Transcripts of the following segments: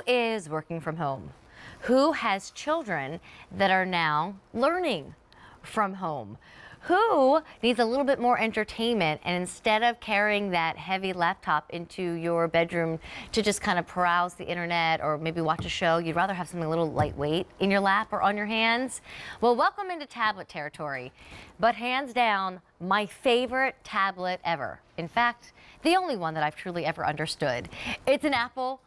is working from home? Who has children that are now learning from home? Who needs a little bit more entertainment, and instead of carrying that heavy laptop into your bedroom to just kind of browse the internet or maybe watch a show, you'd rather have something a little lightweight in your lap or on your hands? Well, welcome into tablet territory. But hands down, my favorite tablet ever. In fact, the only one that I've truly ever understood. It's an Apple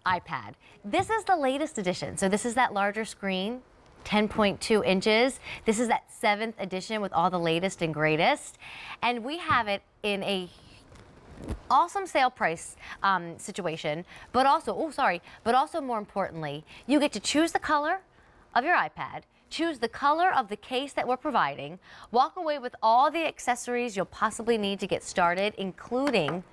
iPad. This is the latest edition. So this is that larger screen, 10.2 inches. This is that 7th edition with all the latest and greatest. And we have it in a awesome sale price situation, but also, but also more importantly, you get to choose the color of your iPad, choose the color of the case that we're providing, walk away with all the accessories you'll possibly need to get started, including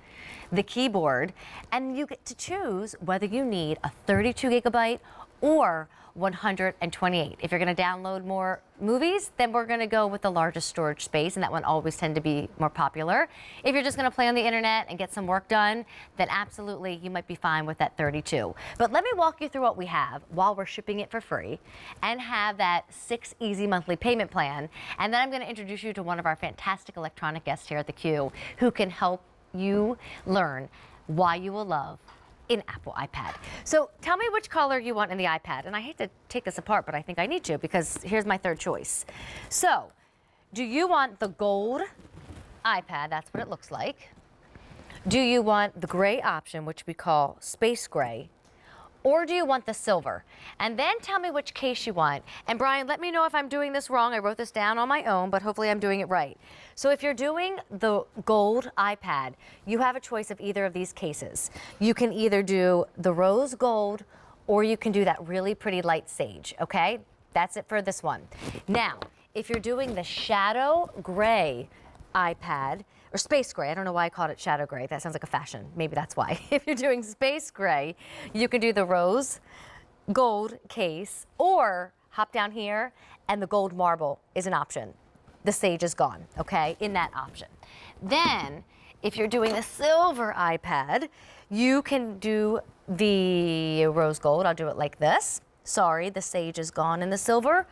the keyboard, and you get to choose whether you need a 32 gigabyte or 128. If you're going to download more movies, then we're going to go with the largest storage space, and that one always tend to be more popular. If you're just going to play on the internet and get some work done, then absolutely you might be fine with that 32. But let me walk you through what we have while we're shipping it for free and have that 6 easy monthly payment plan. And then I'm going to introduce you to one of our fantastic electronic guests here at the Q who can help you learn why you will love an Apple iPad. So tell me which color you want in the iPad. And I hate to take this apart, but I think I need to, because here's my third choice. So do you want the gold iPad? That's what it looks like. Do you want the gray option, which we call space gray? Or do you want the silver? And then tell me which case you want. And Brian, let me know if I'm doing this wrong. I wrote this down on my own, but hopefully I'm doing it right. So if you're doing the gold iPad, you have a choice of either of these cases. You can either do the rose gold, or you can do that really pretty light sage, okay? That's it for this one. Now, if you're doing the shadow gray iPad, or space gray, I don't know why I called it shadow gray. That sounds like a fashion. Maybe that's why. If you're doing space gray, you can do the rose gold case, or hop down here and the gold marble is an option. The sage is gone, okay, in that option. Then, if you're doing the silver iPad, you can do the rose gold. I'll do it like this. Sorry, the sage is gone in the silver,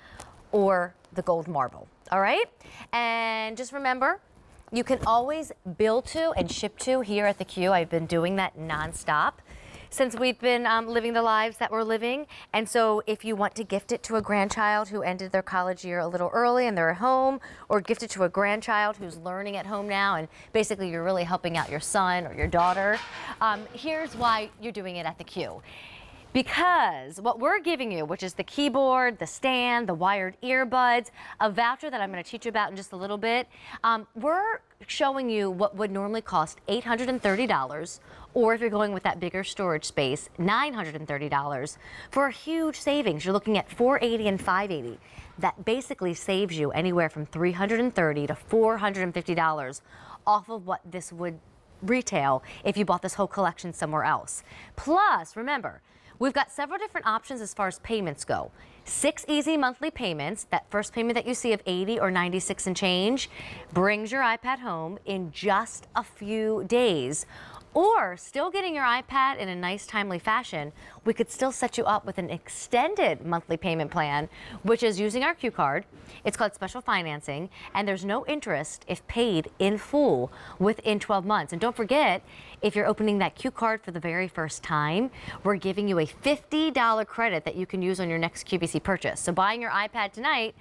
or the gold marble, all right? And just remember, you can always bill to and ship to here at the Q. I've been doing that nonstop since we've been living the lives that we're living. And so if you want to gift it to a grandchild who ended their college year a little early and they're at home, or gift it to a grandchild who's learning at home now, and basically you're really helping out your son or your daughter, here's why you're doing it at the Q. Because what we're giving you, which is the keyboard, the stand, the wired earbuds, a voucher that I'm going to teach you about in just a little bit, we're showing you what would normally cost $830, or if you're going with that bigger storage space, $930, for a huge savings. You're looking at $480 and $580. That basically saves you anywhere from $330 to $450 off of what this would retail if you bought this whole collection somewhere else. Plus, remember, we've got several different options as far as payments go. 6 easy monthly payments. That first payment that you see of 80 or 96 and change brings your iPad home in just a few days. Or, still getting your iPad in a nice, timely fashion, we could still set you up with an extended monthly payment plan, which is using our Q card. It's called special financing, and there's no interest if paid in full within 12 months. And don't forget, if you're opening that Q card for the very first time, we're giving you a $50 credit that you can use on your next QVC purchase. So buying your iPad tonight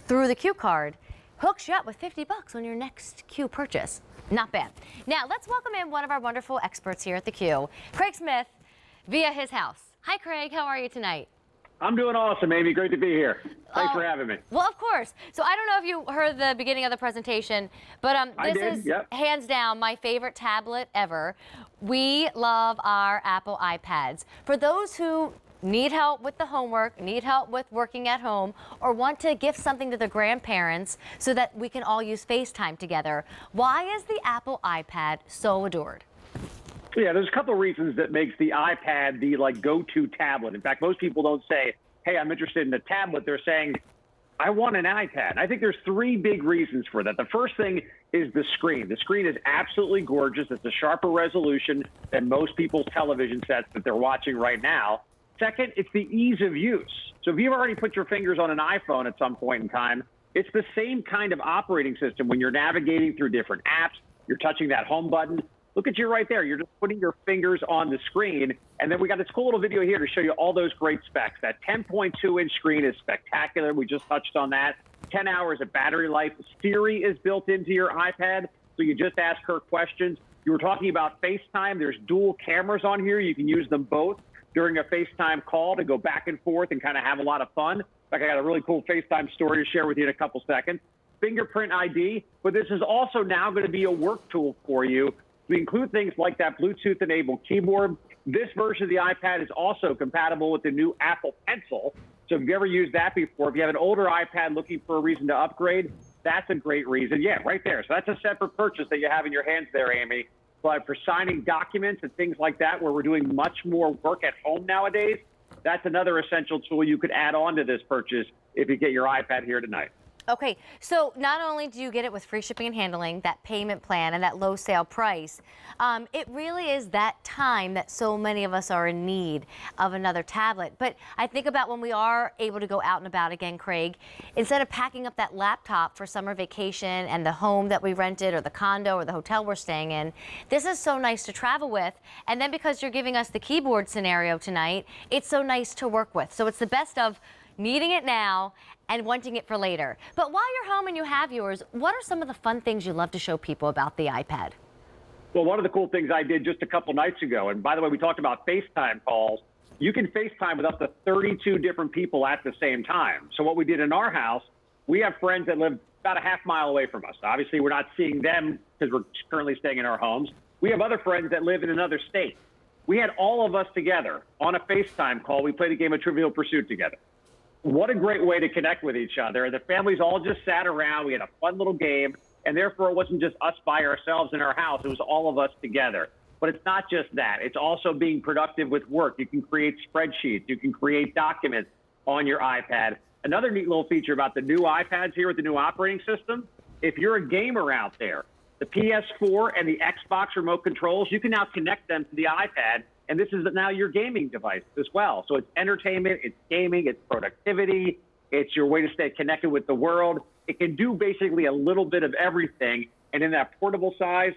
through the Q card hooks you up with $50 on your next Q purchase. Not bad. Now, let's welcome in one of our wonderful experts here at the Q, Craig Smith, via his house. Hi, Craig. How are you tonight? I'm doing awesome, Amy. Great to be here. Thanks for having me. Well, of course. So I don't know if you heard the beginning of the presentation, but this is hands down my favorite tablet ever. We love our Apple iPads. For those who need help with the homework, need help with working at home, or want to gift something to their grandparents so that we can all use FaceTime together, why is the Apple iPad so adored? Yeah, there's a couple of reasons that makes the iPad the go-to tablet. In fact, most people don't say, hey, I'm interested in a tablet. They're saying, I want an iPad. I think there's 3 big reasons for that. The first thing is the screen. The screen is absolutely gorgeous. It's a sharper resolution than most people's television sets that they're watching right now. Second, it's the ease of use. So if you've already put your fingers on an iPhone at some point in time, it's the same kind of operating system when you're navigating through different apps, you're touching that home button. Look at you right there. You're just putting your fingers on the screen. And then we got this cool little video here to show you all those great specs. That 10.2-inch screen is spectacular. We just touched on that. 10 hours of battery life. Siri is built into your iPad, so you just ask her questions. You were talking about FaceTime. There's dual cameras on here. You can use them both during a FaceTime call to go back and forth and kind of have a lot of fun. In fact, I got a really cool FaceTime story to share with you in a couple seconds. Fingerprint ID, but this is also now going to be a work tool for you. We include things like that Bluetooth-enabled keyboard. This version of the iPad is also compatible with the new Apple Pencil. So if you've ever used that before, if you have an older iPad looking for a reason to upgrade, that's a great reason. Yeah, right there. So that's a separate purchase that you have in your hands there, Amy. But for signing documents and things like that, where we're doing much more work at home nowadays, that's another essential tool you could add on to this purchase if you get your iPad here tonight. Okay, so not only do you get it with free shipping and handling, that payment plan and that low sale price, it really is that time that so many of us are in need of another tablet. But I think about when we are able to go out and about again, Craig, instead of packing up that laptop for summer vacation and the home that we rented or the condo or the hotel we're staying in, this is so nice to travel with. And then because you're giving us the keyboard scenario tonight, it's so nice to work with. So it's the best of needing it now and wanting it for later. But while you're home and you have yours, what are some of the fun things you love to show people about the iPad? Well, one of the cool things I did just a couple nights ago, and by the way, we talked about FaceTime calls. You can FaceTime with up to 32 different people at the same time. So what we did in our house, we have friends that live about a half-mile away from us. Obviously, we're not seeing them because we're currently staying in our homes. We have other friends that live in another state. We had all of us together on a FaceTime call. We played a game of Trivial Pursuit together. What a great way to connect with each other. The families all just sat around. We had a fun little game, and therefore it wasn't just us by ourselves in our house. It was all of us together. But it's not just that. It's also being productive with work. You can create spreadsheets. You can create documents on your iPad. Another neat little feature about the new iPads here with the new operating system, if you're a gamer out there, the PS4 and the Xbox remote controls, you can now connect them to the iPad, and this is now your gaming device as well. So it's entertainment, it's gaming, it's productivity, it's your way to stay connected with the world. It can do basically a little bit of everything, and in that portable size,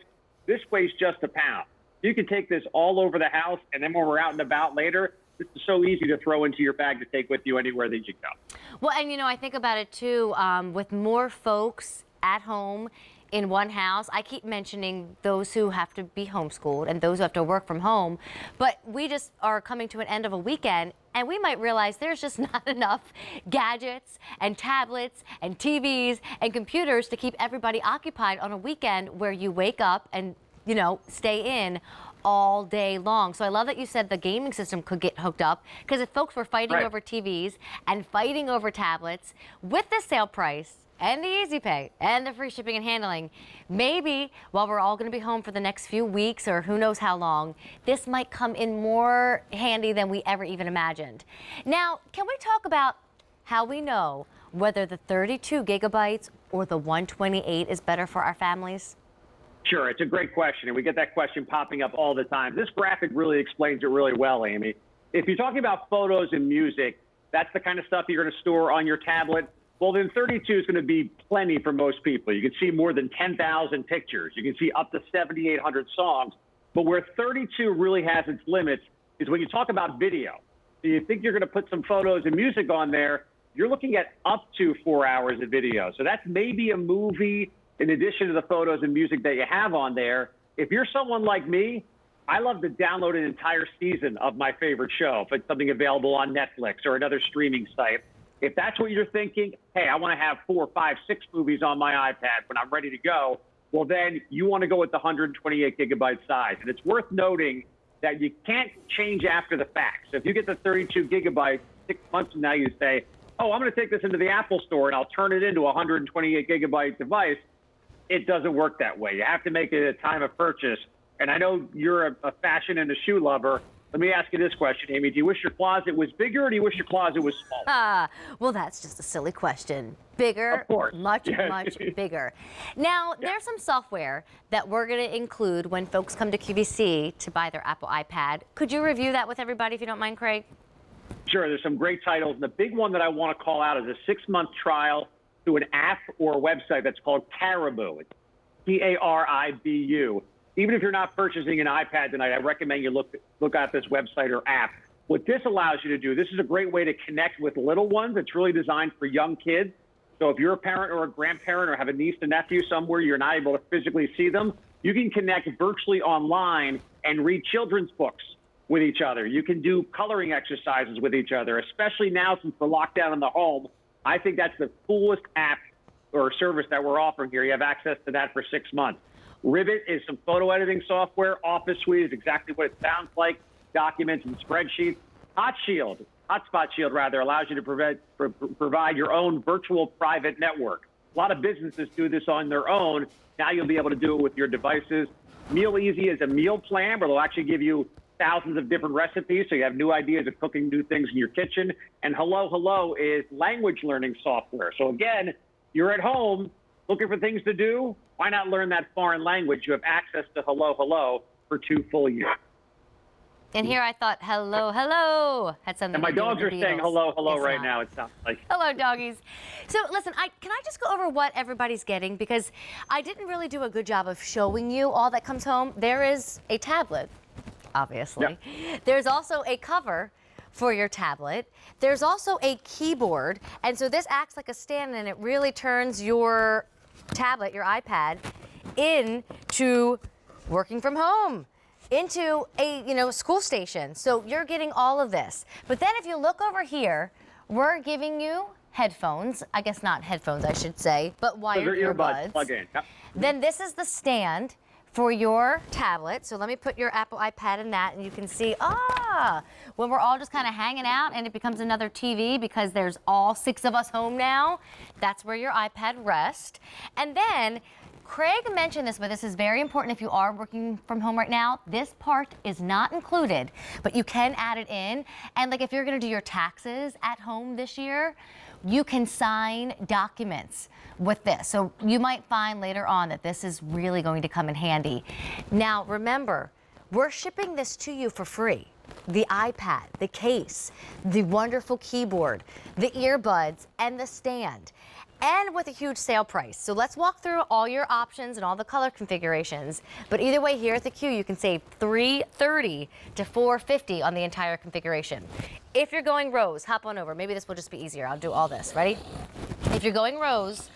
this weighs just a pound. You can take this all over the house, and then when we're out and about later, this is so easy to throw into your bag to take with you anywhere that you go. Well, and you know, I think about it too, with more folks at home in one house. I keep mentioning those who have to be homeschooled and those who have to work from home, but we just are coming to an end of a weekend and we might realize there's just not enough gadgets and tablets and TVs and computers to keep everybody occupied on a weekend where you wake up and, you know, stay in all day long. So I love that you said the gaming system could get hooked up, because if folks were fighting over TVs and fighting over tablets with the sale price and the easy pay and the free shipping and handling, maybe while we're all going to be home for the next few weeks or who knows how long, this might come in more handy than we ever even imagined. Now, can we talk about how we know whether the 32 gigabytes or the 128 is better for our families? Sure, it's a great question, and we get that question popping up all the time. This graphic really explains it really well, Amy. If you're talking about photos and music, that's the kind of stuff you're going to store on your tablet. Well, then 32 is going to be plenty for most people. You can see more than 10,000 pictures. You can see up to 7,800 songs. But where 32 really has its limits is when you talk about video. So you think you're going to put some photos and music on there, you're looking at up to 4 hours of video. So that's maybe a movie in addition to the photos and music that you have on there. If you're someone like me, I love to download an entire season of my favorite show, if it's something available on Netflix or another streaming site. If that's what you're thinking, hey, I want to have 4, 5, 6 movies on my iPad when I'm ready to go, well, then you want to go with the 128 gigabyte size. And it's worth noting that you can't change after the fact. So if you get the 32 gigabytes, 6 months from now you say, oh, I'm going to take this into the Apple store and I'll turn it into a 128 gigabyte device. It doesn't work that way. You have to make it a time of purchase. And I know you're a fashion and a shoe lover. Let me ask you this question, Amy. Do you wish your closet was bigger or do you wish your closet was smaller? Well, that's just a silly question. Bigger, of course. much bigger. Now, there's some software that we're going to include when folks come to QVC to buy their Apple iPad. Could you review that with everybody if you don't mind, Craig? Sure, there's some great titles. And the big one that I want to call out is a 6-month trial to an app or a website that's called Caribou. It's Caribu. Even if you're not purchasing an iPad tonight, I recommend you look at this website or app. What this allows you to do, this is a great way to connect with little ones. It's really designed for young kids. So if you're a parent or a grandparent or have a niece and nephew somewhere you're not able to physically see them, you can connect virtually online and read children's books with each other. You can do coloring exercises with each other, especially now since the lockdown in the home. I think that's the coolest app or service that we're offering here. You have access to that for 6 months. Ribbit is some photo editing software. Office Suite is exactly what it sounds like, documents and spreadsheets. Hotspot Shield allows you to provide your own virtual private network. A lot of businesses do this on their own. Now you'll be able to do it with your devices. Meal Easy is a meal plan where they'll actually give you thousands of different recipes, so you have new ideas of cooking new things in your kitchen. And Hello is language learning software. So again, you're at home looking for things to do. Why not learn that foreign language? You have access to Hello for 2 full years. And here I thought, hello, had something And my to do dogs with are the saying Beatles. hello It's right not. now, it sounds like. Hello, doggies. So listen, can I just go over what everybody's getting? Because I didn't really do a good job of showing you all that comes home. There is a tablet, obviously. Yep. There's also a cover for your tablet. There's also a keyboard. And so this acts like a stand, and it really turns your tablet, your iPad, into working from home, into a school station. So you're getting all of this. But then if you look over here, we're giving you headphones. I guess not headphones, I should say, but wired earbuds. Plug in. Yep. Then this is the stand for your tablet. So let me put your Apple iPad in that, and you can see, when we're all just kind of hanging out and it becomes another TV because there's all 6 of us home now, that's where your iPad rests. And then Craig mentioned this, but this is very important if you are working from home right now. This part is not included, but you can add it in. And like if you're going to do your taxes at home this year, you can sign documents with this. So you might find later on that this is really going to come in handy. Now, remember, we're shipping this to you for free. The iPad, the case, the wonderful keyboard, the earbuds, and the stand. And with a huge sale price. So let's walk through all your options and all the color configurations. But either way, here at the Q, you can save $330 to $450 on the entire configuration. If you're going rose, hop on over. Maybe this will just be easier. I'll do all this. Ready? If you're going rose,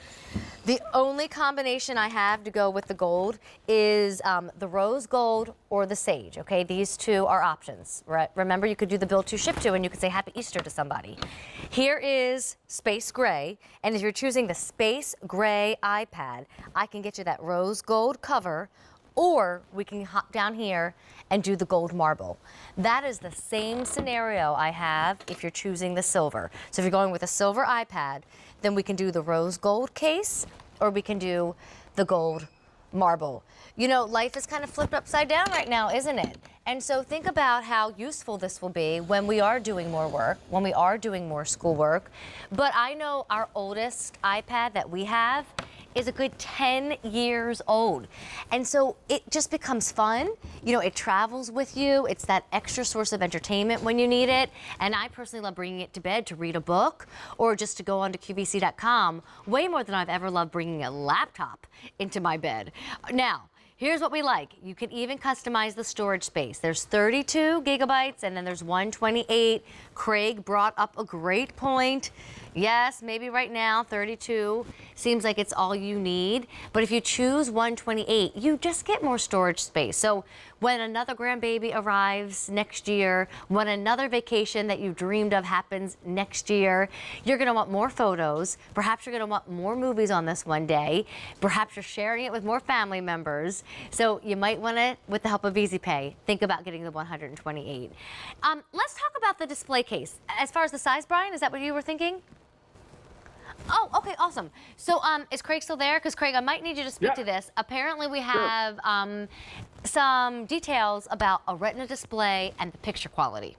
the only combination I have to go with the gold is the rose gold or the sage, okay? These 2 are options, right? Remember, you could do the build to ship to, and you could say Happy Easter to somebody. Here is space gray, and if you're choosing the space gray iPad, I can get you that rose gold cover, or we can hop down here and do the gold marble. That is the same scenario I have if you're choosing the silver. So if you're going with a silver iPad, then we can do the rose gold case, or we can do the gold marble. You know, life is kind of flipped upside down right now, isn't it? And so think about how useful this will be when we are doing more work, when we are doing more schoolwork. But I know our oldest iPad that we have is a good 10 years old. And so it just becomes fun. You know, it travels with you. It's that extra source of entertainment when you need it. And I personally love bringing it to bed to read a book or just to go onto QVC.com way more than I've ever loved bringing a laptop into my bed. Now, here's what we like. You can even customize the storage space. There's 32 gigabytes and then there's 128. Craig brought up a great point. Yes, maybe right now 32 seems like it's all you need, but if you choose 128, you just get more storage space. So when another grandbaby arrives next year, when another vacation that you dreamed of happens next year, you're gonna want more photos. Perhaps you're gonna want more movies on this one day. Perhaps you're sharing it with more family members. So you might wanna, with the help of Easy Pay, think about getting the 128. Let's talk about the display case. As far as the size, Brian, is that what you were thinking? Oh, okay, awesome. So is Craig still there? Because Craig, I might need you to speak to this. Apparently we have some details about a Retina display and the picture quality.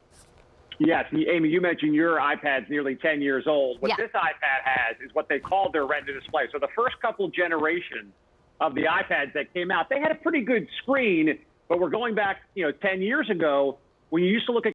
Yes, Amy, you mentioned your iPad's nearly 10 years old. What this iPad has is what they call their Retina display. So the first couple generations of the iPads that came out, they had a pretty good screen, but we're going back, 10 years ago when you used to look at